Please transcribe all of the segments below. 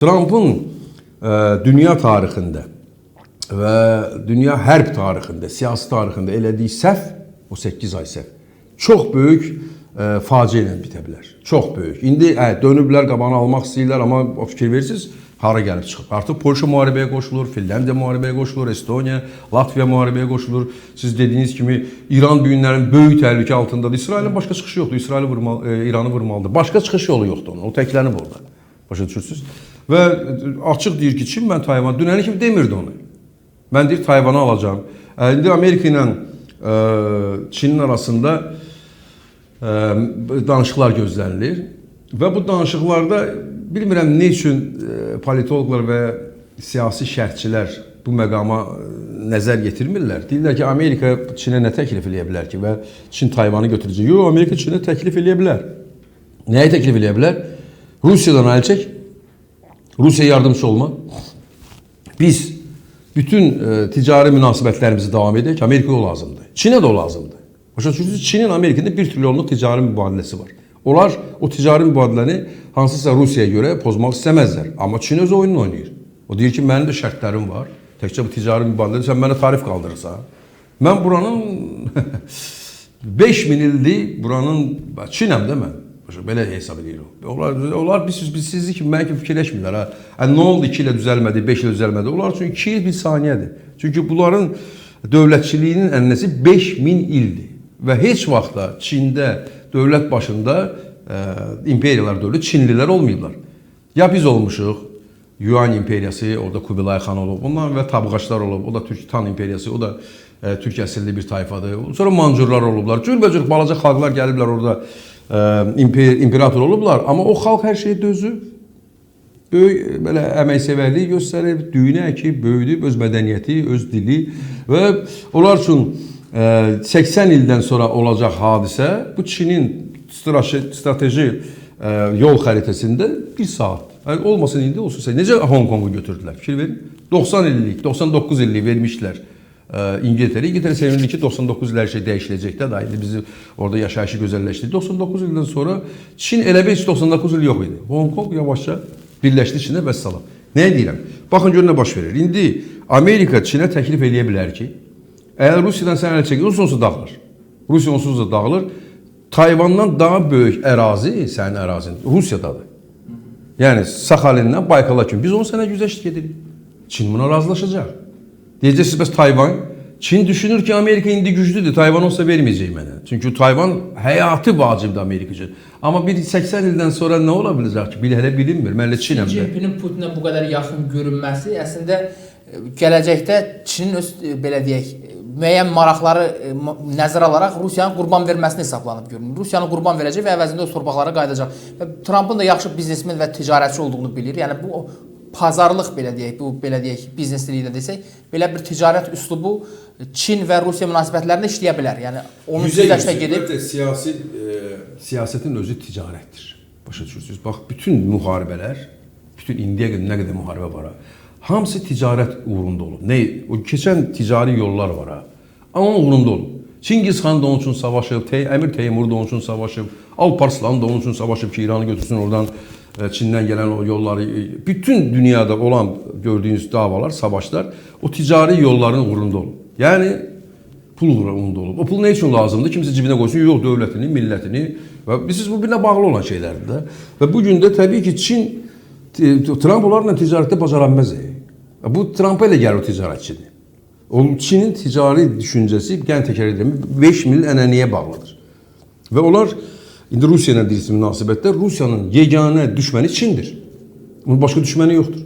Trump'ın dünya tarixində və dünya hərb tarixində, siyasi tarixində elədiyi səhv, o 8 ay səhv, çox böyük faciə ilə bitə bilər. Çox böyük. İndi dönüblər, qabanı almaq istəyirlər, amma o fikir verirsiniz, hara gəlib çıxıb. Artıq Polşa müharibəyə qoşulur, Finlandiya müharibəyə qoşulur, Estoniya, Latviya müharibəyə qoşulur. Siz dediyiniz kimi İran bu günlərin böyük təhlükə altındadır. İsrailin başqa çıxışı yoxdur. İranı vurmalıdır. Başqa çıxış yolu yoxdur onun. O təklənib orada. Başa düşürsünüz? Və açıq deyir ki, Çin mən Tayvan, dünəni kimi demirdi onu. Mən deyir Tayvanı alacağım. İndi Amerika ilə Çinin arasında danışıqlar gözlənilir. Və bu danışıqlarda bilmirəm ne üçün politologlar və siyasi şərhçilər bu məqama nəzər yetirmirlər. Deyirlər ki, Amerika Çinə nə təklif eləyə bilər ki və Çin Tayvanı götürəcək. Yox, Amerika Çinə təklif eləyə bilər. Nəyə təklif eləyə bilər? Rusiyadan əl çək, Rusiya yardımcı olma. Biz bütün ticari münasibətlərimizi davam edək. Amerikaya o lazımdır. Çinə də o lazımdır. Başa düşürsünüz, Çinin Amerikada 1 trilyonluq ticari mübadiləsi var. Onlar o ticari mübadiləni hansısa Rusiyaya görə pozmaq istəməzlər. Amma Çin öz oyununu oynayır. O deyir ki, mənim də şərtlərim var. Təkcə bu ticari mübadilədə sən mənə tarif qaldırırsan. Mən buranın 5000 ildir, buranın Çinəm də mən. Belə hesab edir o. Onlar sizin kimi mənə kimi fikirləşmirlər. Nə oldu 2 ilə düzəlmədi, 5 ilə düzəlmədi? Onlar üçün 2 il bir saniyədir. Çünki bunların dövlətçiliyinin ənənəsi 5000 ildir. Və heç vaxtda Çində dövlət başında imperiyalar dövlət Çinlilər olmayıblar. Ya biz olmuşuq, Yuan imperiyası, orada Kubilay xan olub, ondan və Tabğaçlar olub, o da Türk Tan imperiyası, o da Türk əsilli bir tayfadır. Sonra Mancurlar olublar, cürbəcür balaca xalqlar gəliblər orada imperator olublar, amma o xalq hər şeyə dözüb, böyük belə əməksevərliyi göstərib, düyünə əkib, böyüdüb, öz mədəniyyəti, öz dili və onlar üçün 80 ildən sonra olacaq hadisə bu Çinin strateji yol xəritəsində 1 saat. Olmasın indi olsun. Necə Hong Kongu götürdülər? Fikir verin. 90 illik, 99 illik vermişlər İngiltərə. İngiltərə sevinirdi ki, 99 il hər şey dəyişiləcək də. İndi bizi orada yaşayışı gözəlləşdirdi. 99 ildən sonra Çin elə bir 99 il yox idi. Hong Kong yavaşca birləşdi Çinə və salam. Nəyə deyirəm? Baxın gör nə baş verir. İndi Amerika Çinə təklif eləyə bilər ki, əgər Rusiyadan sən əl çəkir, onsuz dağılır. Rusiya onsuz da dağılır. Tayvandan daha böyük ərazi, sənin ərazin Rusiyadadır. Yəni Saxalindən Baykala kimi. Biz onu sənə güzəşlik edirik. Çin buna razılaşacaq. Deyəcəksiniz, bəs Tayvan? Çin düşünür ki, Amerika indi güclüdür, Tayvan olsa verməyəcək mənə. Çünki Tayvan həyatı vacibdir Amerika üçün. Amma bir 80 ildən sonra nə ola biləcək ki, hələ bilinmir. Mən elə Çinəm də. Xi Jinpingin Putinə bu qədər yaxın görünməsi əslində gələcəkdə Çinin öz, belə deyək, müəyyən maraqları nəzərə alaraq Rusiyanın qurban verməsini hesablanıb görünür. Rusiyanın qurban verəcək və əvəzində öz torpaqlara qayıdacaq. Və Trumpın da yaxşı biznesmen və ticarətçi olduğunu bilir. Yəni bu pazarlıq belə deyək, bu belə deyək, biznesliyi də desək, belə bir ticarət üslubu Çin və Rusiya münasibətlərində işləyə bilər. Yəni onun güzəştə gedib siyasətin özü ticarətdir. Başa düşürsünüz? Bax, bütün müharibələr, bütün indiyə qədər nə qədər müharibə var, hamısı ticarət uğrunda olub. Nə? O keçən ticari yollar var ha. Amma uğrunda olub. Çingiz xan da onun üçün savaşıb, Əmir Teymur da onun üçün savaşıb, Alparslan da onun üçün savaşıb ki, İranı götürsün oradan Çindən gələn o yolları. Bütün dünyada olan gördüyünüz davalar, savaşlar o ticari yolların uğrunda olub. Yəni pul uğrunda olub. O pul nə üçün lazımdır? Kimsə cibinə qoysun, yox dövlətini, millətini və siz bu birinə bağlı olan şeylərdir də. Və bu gün də təbii ki, Trump onlarla ticarətdə bacaranməz. Bu Trumpa elə gəlir o ticarətçidir. O Çinin ticari düşüncəsi, yəni təkrar edirəm, 5000 il ənənəyə bağlıdır. Və onlar, indi Rusiya ilə deyilsin münasibətdə, Rusiyanın yeganə düşməni Çindir. Onun başqa düşməni yoxdur.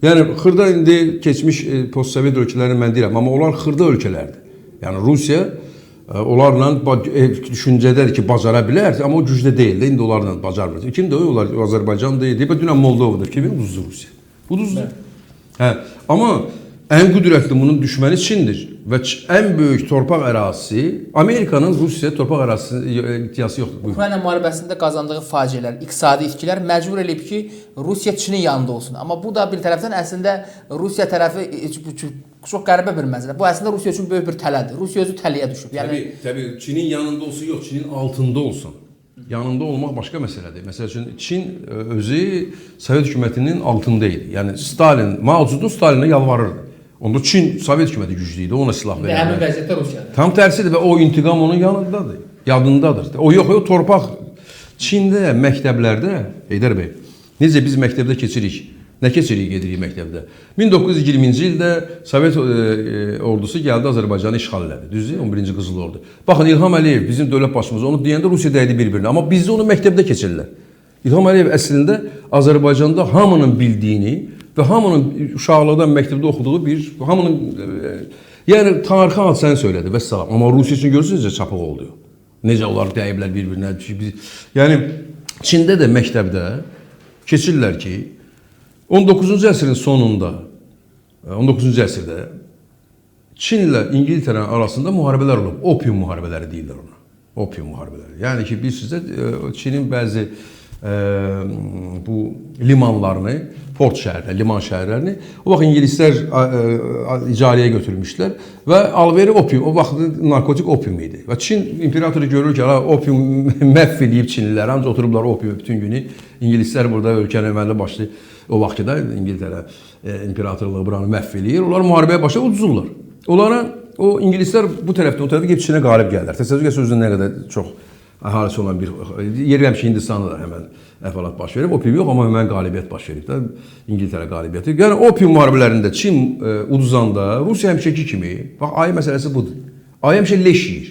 Yəni, xırda indi keçmiş post-sovet ölkələrini mən deyirəm, amma onlar xırda ölkələrdir. Yəni, Rusiya onlarla düşüncədədir ki, bacara bilər, amma o gücdə deyil də, indi onlarla bacarmır. Kimdir o? Onlar Azərbaycan deyil, dünən Moldovadır. Kimin uzdur Rusiya? Bu uzdur. Amma ən qüdrətli bunun düşməni Çindir və ən böyük torpaq ərazisi Amerikanın Rusiya torpaq ərazisi iddiası yoxdur. Ukrayna müharibəsində qazandığı faciələr, iqtisadi itkilər məcbur edib ki, Rusiya Çinin yanında olsun. Amma bu da bir tərəfdən əslində Rusiya tərəfi çox qəribə bir məsələ. Bu əslində Rusiya üçün böyük bir tələdir. Rusiya özü tələyə düşüb. Yəni təbii Çinin yanında olsun, yox, Çinin altında olsun. yanında olmaq başqa məsələdir. Məsəl üçün Çin özü Sovet hökumətinin altında idi. Yəni Stalin, Mao Zedong Stalinə yalvarırdı. Onda Çin Sovet hökuməti güclü idi, ona silah Və verirdi. həmin vəziyyətdə Rusiyadır. Tam tersidir və o intiqam onun yanındadır, yadındadır. O yox, o torpaq Çində, məktəblərdə, Heydər bəy, necə biz məktəbdə keçirik, nə keçirik gedirik məktəbdə? 1920-ci ildə Sovet ordusu gəldi Azərbaycanı işğal elədi, düzdür? 11-ci Qızıl Ordu. Baxın, İlham Əliyev, bizim dövlət başımız, onu deyəndə Rusiya dəydi bir-birinə, amma bizdə onu məktəbdə keçirirlər. İlham Əliyev əslində Azərbaycanda hamının bildiyini və hamının uşaqlıqdan məktəbdə oxuduğu bir, hamının, yəni tarixi hadisəni söylədi və salam. Amma Rusiya üçün görürsünüz necə çapıq oldu. Necə onlar dəyiblər bir-birinə. Yəni Çində də məktəbdə keçirlər ki, 19-cu əsrin sonunda, 19-cu əsrdə Çinlə İngiltərə arasında müharibələr olub. Opium müharibələri deyirlər ona. Opium müharibələri. Yəni ki, bilirsiniz də Çinin bəzi bu limanlarını, port şəhərləri, liman şəhərlərini o vaxt ingilislər icarəyə götürmüşlər və alveri opium, o vaxt narkotik opium idi. Və Çin imperatoru görür ki, opium məhv eləyib Çinlilər, ancaq oturublar opium bütün günü. İngilislər burada ölkəni əməlli başlı o vaxtda İngiltərə imperatorluğu buranı məhv eləyir. Onlar müharibəyə başlayıb uduzurlar. Onlara o ingilislər bu tərəfdə, o tərəfdə gedib Çinə qalib gəlirlər. Təsəvvür edin sözün nə qədər çox əhalisi olan bir yer həmişə Hindistanda da həmən əhvalat baş verib. Opium yox, amma həmən qalibiyyət baş verib də İngiltərə qalibiyyəti. Yəni opium müharibələrində Çin uduzanda Rusiya həmişəki kimi, bax ayı məsələsi budur. Ayı həmişə leş yeyir.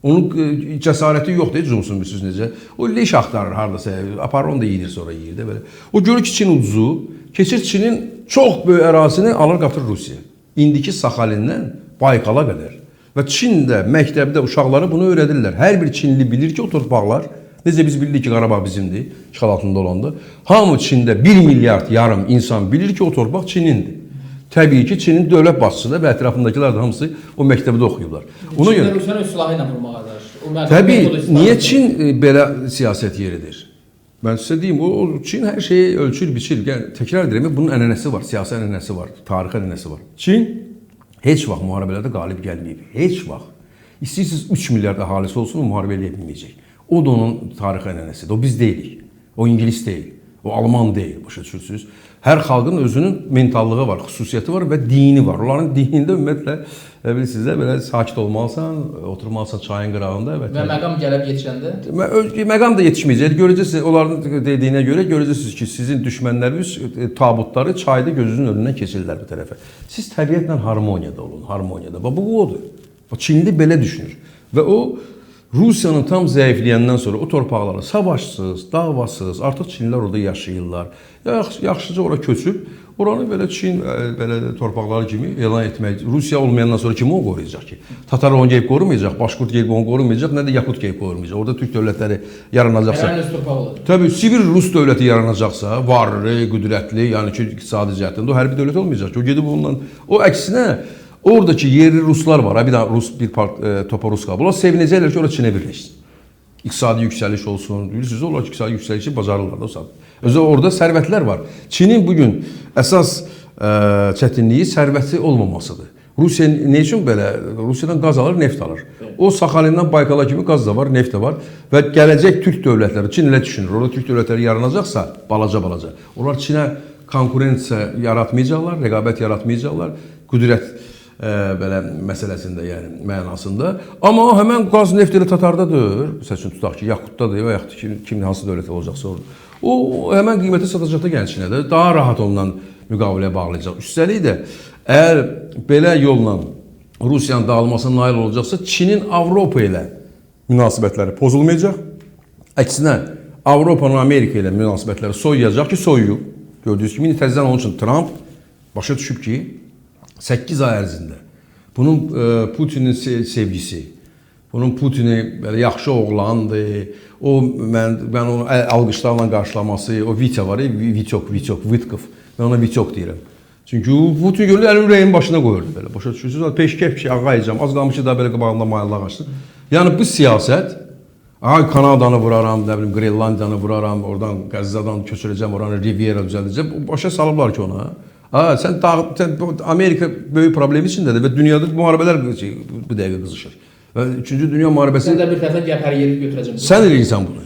Onun cəsarəti yoxdur, cumsun bilirsiniz necə. O leş axtarır hardasa, aparır onu da yeyir sonra yeyir də belə. O görür ki Çin uduzu, keçir Çinin çox böyük ərazisini alır qatır Rusiya. İndiki Saxalindən Baykala qədər. Və Çində, məktəbdə uşaqlara bunu öyrədirlər. Hər bir Çinli bilir ki, o torpaqlar, necə biz bildik ki, Qarabağ bizimdir, işğal altında olanda, hamı Çində 1 milyard yarım insan bilir ki, o torpaq Çinindir. Təbii ki, Çinin dövlət başçısı da və ətrafındakılar da hamısı o məktəbdə oxuyublar. Ona görə Rusiyanın öz silahı ilə vurmağa təbii, niyə Çin belə siyasət yeridir? Mən sizə deyim, o Çin hər şeyi ölçür, biçir. Yəni, təkrar edirəm, bunun ənənəsi var, siyasi ənənəsi var, tarixi ənənəsi var. Çin heç vaxt müharibələrdə qalib gəlməyib. Heç vaxt. İstəyirsiniz 3 milyard əhalisi olsun, o müharibə eləyə bilməyəcək. O da onun tarixi ənənəsidir. O biz deyilik. O İngilis deyil. O Alman deyil. Başa düşürsünüz. Hər xalqın özünün mentallığı var, xüsusiyyəti var və dini var. Onların dinində ümumiyyətlə bilirsiniz də belə sakit olmalısan, oturmalısan çayın qırağında və məqam gəlib yetişəndə? Məqam da yetişməyəcək. Görəcəksiniz, onların dediyinə görə görəcəksiniz ki, sizin düşmənləriniz tabutları çayda gözünün önündən keçirlər bu tərəfə. Siz təbiətlə harmoniyada olun, harmoniyada. Bu odur. Çinli belə düşünür və o Rusiyanın tam zəifləyəndən sonra o torpaqlara savaşsız, davasız, artıq Çinlilər orada yaşayırlar. Yaxşıca ora köçüb, oranı belə Çin belə torpaqları kimi elan etmək. Rusiya olmayandan sonra kimi o qoruyacaq ki? Tatar onu gəlib qorumayacaq, Başqurt gəlib onu qorumayacaq, nə də Yakut gəlib qorumayacaq. Orada Türk dövlətləri yaranacaqsa. Hər öz torpağı olacaq. Təbii, Sibir Rus dövləti yaranacaqsa, varlı, qüdrətli, yəni ki, iqtisadi cəhətdən o hərbi dövlət olmayacaq ki. O gedib ondan, o əksinə oradakı yerli Ruslar var, bir daha Rus bir topa Rus qabı. Onlar sevinəcəklər ki, orada Çinə birləşsin. İqtisadi yüksəliş olsun. Bilirsiniz, onlar iqtisadi yükselişi bacarırlar da o saat. Özü orada sərvətlər var. Çinin bugün əsas çətinliyi sərvəti olmamasıdır. Rusiya nə üçün belə? Rusiyadan qaz alır, neft alır. O Saxalindən Baykala kimi qaz da var, neft də var və gələcək Türk dövlətləri, Çin elə düşünür. Orada Türk dövlətləri yaranacaqsa, balaca. Onlar Çinə konkurensiya yaratmayacaqlar, rəqabət yaratmayacaqlar. Qüdrət belə məsələsində, yəni mənasında. Amma o həmən qaz neft elə Tatardadır. Məsəl üçün tutaq ki, Yakutdadır və yaxud da kim hansı dövlət olacaqsa orada. O həmən qiymətə satacaq da Gəncədə də daha rahat onunla müqaviləyə bağlayacaq. Üstəlik də əgər belə yolla Rusiyanın dağılmasına nail olacaqsa, Çinin Avropa ilə münasibətləri pozulmayacaq. Əksinə Avropanın Amerika ilə münasibətləri soyuyacaq ki, soyuyub. Gördüyünüz kimi təzədən onun üçün Trump başa düşüb ki, 8 ay ərzində bunun Putinin sevgisi, bunun Putini belə yaxşı oğlandır, o mən onu alqışlarla qarşılaması, o Vitya var, Vitkov, mən ona Vityok deyirəm. Çünki Putin görür, əlin ürəyin başına qoyurdu belə, başa düşürsünüz, peşkəf ki, ağayacam, az qalmış ki, daha belə qabağında mayallaq açdı. Yəni bu siyasət, Kanadanı vuraram, nə bilim, Qrellandiyanı vuraram, oradan Qəzzadan köçürəcəm, oranı Riviera düzəldəcəm, başa salıblar ki ona. Sən Amerika böyük problemi içindədir və dünyada müharibələr bu dəqiqə qızışır. Və 3-cü Dünya müharibəsi Sən də bir tərəfdən gəpəri yeri götürəcəm. sən eləyirsən bunu.